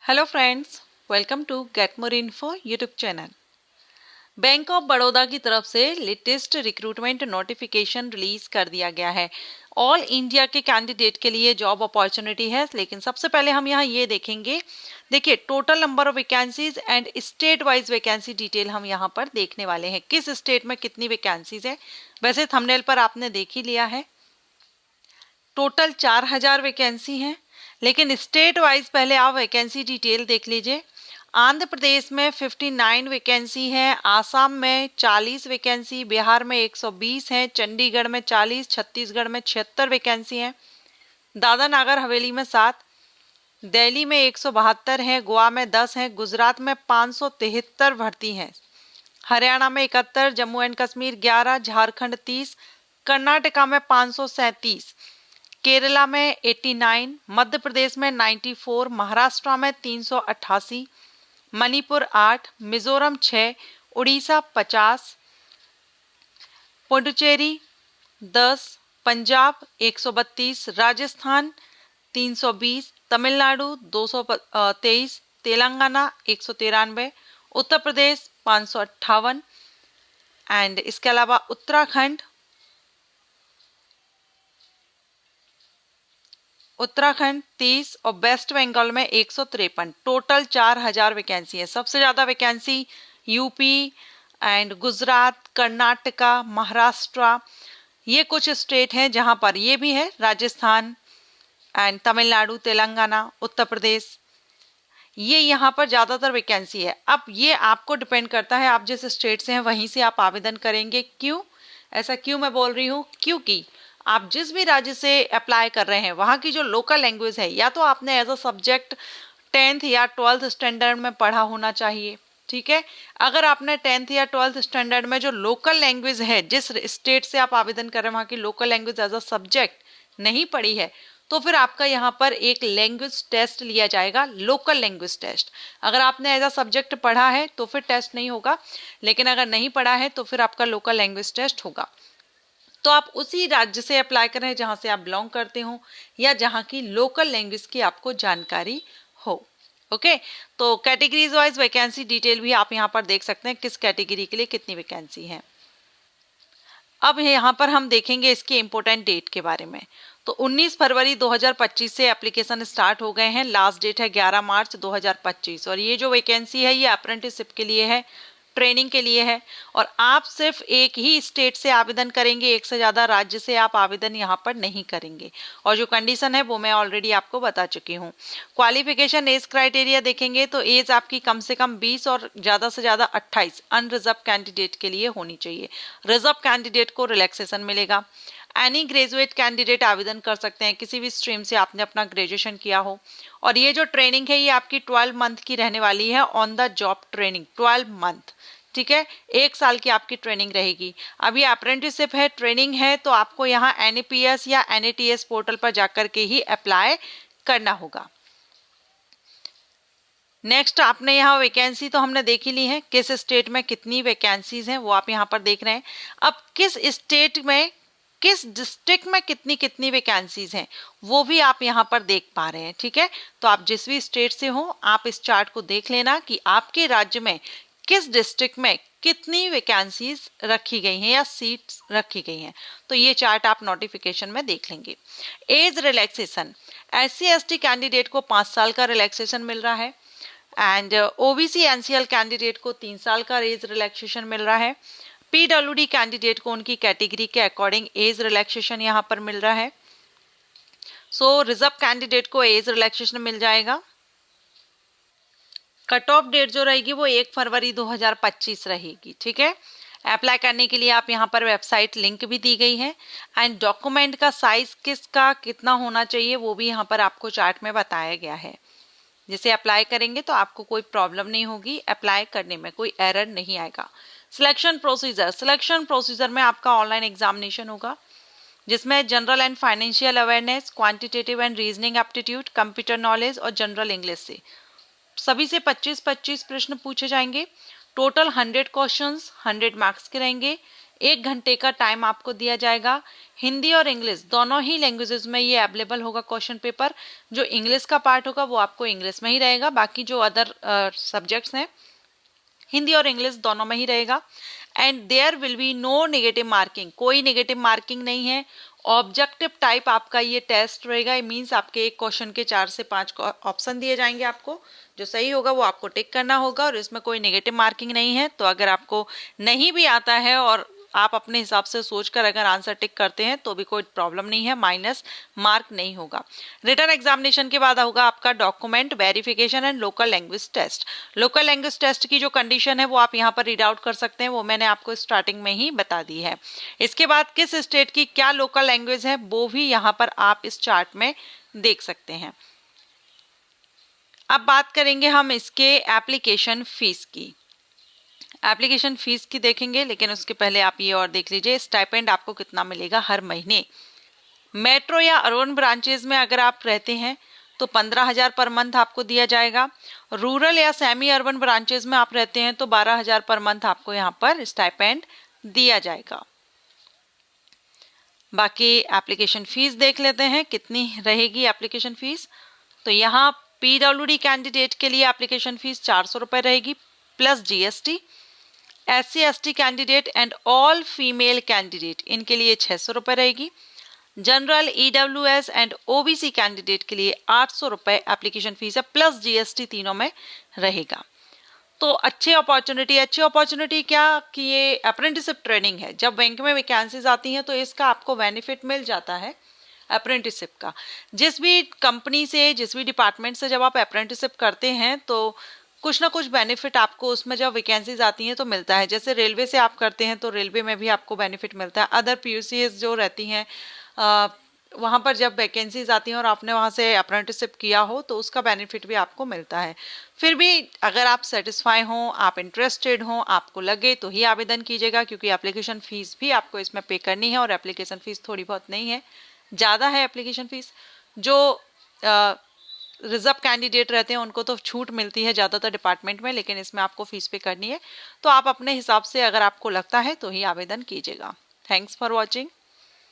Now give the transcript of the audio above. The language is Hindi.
Hello friends, welcome to get more info YouTube channel. Bank of Baroda की तरफ से लेटेस्ट रिक्रूटमेंट नोटिफिकेशन रिलीज कर दिया गया है। ऑल इंडिया के कैंडिडेट के लिए जॉब अपॉर्चुनिटी है, लेकिन सबसे पहले हम यहाँ ये देखेंगे। देखिए, total number of vacancies and state wise vacancy detail हम यहाँ पर देखने वाले हैं, किस स्टेट में कितनी वैकेंसीज है। वैसे थंबनेल पर आपने देख ही लिया है, टोटल 4000 वैकेंसी हैं, लेकिन स्टेट वाइज पहले आप वैकेंसी डिटेल देख लीजिए। आंध्र प्रदेश में 59 वैकेंसी है, आसाम में 40 वैकेंसी, बिहार में 120 है, चंडीगढ़ में 40, छत्तीसगढ़ में 76 वैकेंसी है, दादरा नागर हवेली में 7, दिल्ली में 172 है, गोवा में 10 है, गुजरात में 573 भर्ती हैं, हरियाणा में 71, जम्मू एंड कश्मीर 11, झारखंड 30, कर्नाटका में 537, केरला में 89, मध्य प्रदेश में 94, महाराष्ट्र में 388, मणिपुर 8, मिजोरम 6, उड़ीसा 50, पुडुचेरी 10, पंजाब 132, राजस्थान 320, तमिलनाडु 223, तेलंगाना 193, उत्तर प्रदेश 558 एंड इसके अलावा उत्तराखंड 30 और वेस्ट बंगाल में 153। टोटल 4000 वैकेंसी है। सबसे ज़्यादा vacancy UP and Gujarat, Karnataka, Maharashtra, ये कुछ स्टेट हैं जहां पर ये भी है, राजस्थान एंड तमिलनाडु, तेलंगाना, उत्तर प्रदेश, ये यहाँ पर ज़्यादातर वैकेंसी है। अब ये आपको डिपेंड करता है, आप जिस स्टेट से हैं वहीं से आप आवेदन करेंगे। क्यों ऐसा क्यों मैं बोल रही हूँ, क्योंकि आप जिस भी राज्य से अप्लाई कर रहे हैं वहाँ की जो लोकल लैंग्वेज है, या तो आपने एज अ सब्जेक्ट 10th या 12th स्टैंडर्ड में पढ़ा होना चाहिए। ठीक है, अगर आपने 10th या 12th स्टैंडर्ड में जो लोकल लैंग्वेज है, जिस स्टेट से आप आवेदन कर रहे हैं वहाँ की local language as a subject नहीं पढ़ी है, तो फिर आपका यहाँ पर एक लैंग्वेज टेस्ट लिया जाएगा, लोकल लैंग्वेज टेस्ट। अगर आपने एज अ सब्जेक्ट पढ़ा है तो फिर टेस्ट नहीं होगा, लेकिन अगर नहीं पढ़ा है तो फिर आपका लोकल लैंग्वेज टेस्ट होगा। तो आप उसी राज्य से अप्लाई करें जहां से आप बिलोंग करते हो, या जहां की लोकल लैंग्वेज की आपको जानकारी हो। ओके, तो कैटेगरीज वाइज वैकेंसी डिटेल भी आप यहां पर देख सकते हैं, किस कैटेगरी के लिए कितनी वैकेंसी है। अब यहाँ पर हम देखेंगे इसकी इम्पोर्टेंट डेट के बारे में। तो 19 फरवरी 2025 से एप्लीकेशन स्टार्ट हो गए हैं, लास्ट डेट है 11 मार्च 2025। और ये जो वैकेंसी है ये अप्रेंटिसशिप के लिए है, ट्रेनिंग के लिए है, और आप सिर्फ एक ही स्टेट से आवेदन करेंगे, एक से ज़्यादा राज्य से आप आवेदन यहाँ पर नहीं करेंगे। और जो कंडीशन है वो मैं ऑलरेडी आपको बता चुकी हूँ। क्वालिफिकेशन एज क्राइटेरिया देखेंगे तो एज आपकी कम से कम 20 और ज़्यादा से ज़्यादा 28 अनरिजर्व कैंडिडेट के लिए होनी चाहिए। रिजर्व कैंडिडेट को रिलैक्सेशन मिलेगा। एनी ग्रेजुएट कैंडिडेट आवेदन कर सकते हैं, किसी भी स्ट्रीम से आपने अपना ग्रेजुएशन किया हो। और ये जो ट्रेनिंग है ये आपकी 12 मंथ की रहने वाली है, on the job training 12 month. ठीक है, 1 साल की आपकी ट्रेनिंग रहेगी। अब ये अप्रेंटिसशिप है, ट्रेनिंग है, तो आपको यहाँ NAPS या NATS पोर्टल पर जाकर के ही अप्लाई करना होगा। नेक्स्ट, आपने यहाँ वैकेंसी तो हमने देख ही ली है, किस स्टेट में कितनी वैकेंसीज हैं वो आप यहाँ पर देख रहे हैं। अब किस स्टेट में किस डिस्ट्रिक्ट में कितनी कितनी वैकेंसीज हैं वो भी आप यहाँ पर देख पा रहे हैं। ठीक है, तो आप जिस भी स्टेट से हो आप इस चार्ट को देख लेना कि आपके राज्य में किस डिस्ट्रिक्ट में कितनी वैकेंसीज रखी गई हैं या सीट्स रखी गई हैं। तो ये चार्ट आप नोटिफिकेशन में देख लेंगे। एज रिलैक्सेशन, SC/ST कैंडिडेट को 5 साल का रिलैक्सेशन मिल रहा है, एंड OBC NCL कैंडिडेट को 3 साल का एज रिलैक्सेशन मिल रहा है। PWD कैंडिडेट को उनकी कैटेगरी के अकॉर्डिंग एज रिलैक्सेशन यहाँ पर मिल रहा है। सो रिजर्व कैंडिडेट को एज रिलैक्सेशन मिल जाएगा। कट ऑफ डेट जो रहेगी वो 1 फरवरी 2025 रहेगी। ठीक है, अप्लाई करने के लिए आप यहाँ पर वेबसाइट लिंक भी दी गई है, एंड डॉक्यूमेंट का साइज किसका कितना होना चाहिए वो भी यहाँ पर आपको चार्ट में बताया गया है। जिसे अप्लाई करेंगे तो आपको कोई प्रॉब्लम नहीं होगी, अप्लाई करने में कोई एरर नहीं आएगा। सिलेक्शन प्रोसीजर में आपका ऑनलाइन एग्जामिनेशन होगा, जिसमें general and financial awareness, quantitative and reasoning aptitude, computer knowledge और जनरल इंग्लिश से सभी से 25-25 प्रश्न पूछे जाएंगे। टोटल 100 क्वेश्चंस 100 मार्क्स के रहेंगे। 1 घंटे का टाइम आपको दिया जाएगा। हिंदी और इंग्लिश दोनों ही लैंग्वेजेस में ये अवेलेबल होगा क्वेश्चन पेपर। जो इंग्लिश का पार्ट होगा वो आपको इंग्लिश में ही रहेगा, बाकी जो अदर सब्जेक्ट्स हैं हिंदी और इंग्लिश दोनों में ही रहेगा। And there will be no negative marking, कोई नेगेटिव मार्किंग नहीं है। ऑब्जेक्टिव टाइप आपका ये टेस्ट रहेगा। ये मीन्स आपके एक क्वेश्चन के 4 से 5 ऑप्शन दिए जाएंगे आपको, जो सही होगा वो आपको टिक करना होगा, और इसमें कोई नेगेटिव मार्किंग नहीं है। तो अगर आपको नहीं भी आता है और आप अपने हिसाब से सोचकर अगर आंसर टिक करते हैं तो भी कोई प्रॉब्लम नहीं है, माइनस मार्क नहीं होगा। रिटन एग्जामिनेशन के बाद होगा आपका document verification and local language test. Local language test की जो कंडीशन है वो आप यहाँ पर रीड आउट कर सकते हैं, वो मैंने आपको स्टार्टिंग में ही बता दी है। इसके बाद किस स्टेट की क्या लोकल लैंग्वेज है वो भी यहाँ पर आप इस चार्ट में देख सकते हैं। अब बात करेंगे हम इसके एप्लीकेशन फीस की। एप्लीकेशन फीस की देखेंगे, लेकिन उसके पहले आप ये और देख लीजिए स्टाइपेंड आपको कितना मिलेगा हर महीने। मेट्रो या अर्बन ब्रांचेज में अगर आप रहते हैं तो 15,000 पर मंथ आपको दिया जाएगा। रूरल या सेमी अर्बन ब्रांचेज में आप रहते हैं तो 12,000 पर मंथ आपको यहाँ पर स्टाइपेंड दिया जाएगा। बाकी एप्लीकेशन फीस देख लेते हैं कितनी रहेगी एप्लीकेशन फीस। तो यहाँ पीडब्ल्यूडी कैंडिडेट के लिए एप्लीकेशन फीस 400 रुपये रहेगी plus GST. SC/ST candidate and all female candidate इनके लिए 600 रुपये रहेगी। General, EWS and OBC candidate के लिए 800 रुपये एप्लीकेशन फीस है प्लस जीएसटी, तीनों में रहेगा। तो अच्छी अपॉर्चुनिटी क्या कि ये अप्रेंटिसशिप ट्रेनिंग है। जब बैंक में वैकेंसीज आती हैं तो इसका आपको बेनिफिट मिल जाता है अप्रेंटिसशिप का। जिस भी कंपनी से, जिस भी डिपार्टमेंट से जब आप अप्रेंटिसशिप करते हैं तो कुछ ना कुछ बेनिफिट आपको उसमें जब वैकेंसीज आती हैं तो मिलता है। जैसे रेलवे से आप करते हैं तो रेलवे में भी आपको बेनिफिट मिलता है। अदर PUCs जो रहती हैं वहाँ पर जब वैकेंसीज आती हैं और आपने वहाँ से अप्रेंटिसशिप किया हो तो उसका बेनिफिट भी आपको मिलता है। फिर भी अगर आप सेटिस्फाई हों, आप इंटरेस्टेड हों, आपको लगे तो ही आवेदन कीजिएगा, क्योंकि एप्लीकेशन फ़ीस भी आपको इसमें पे करनी है। और एप्लीकेशन फ़ीस थोड़ी बहुत नहीं है, ज़्यादा है एप्लीकेशन फ़ीस। जो रिजर्व कैंडिडेट रहते हैं उनको तो छूट मिलती है ज़्यादातर डिपार्टमेंट में, लेकिन इसमें आपको फ़ीस पे करनी है। तो आप अपने हिसाब से अगर आपको लगता है तो ही आवेदन कीजिएगा। Thanks for watching.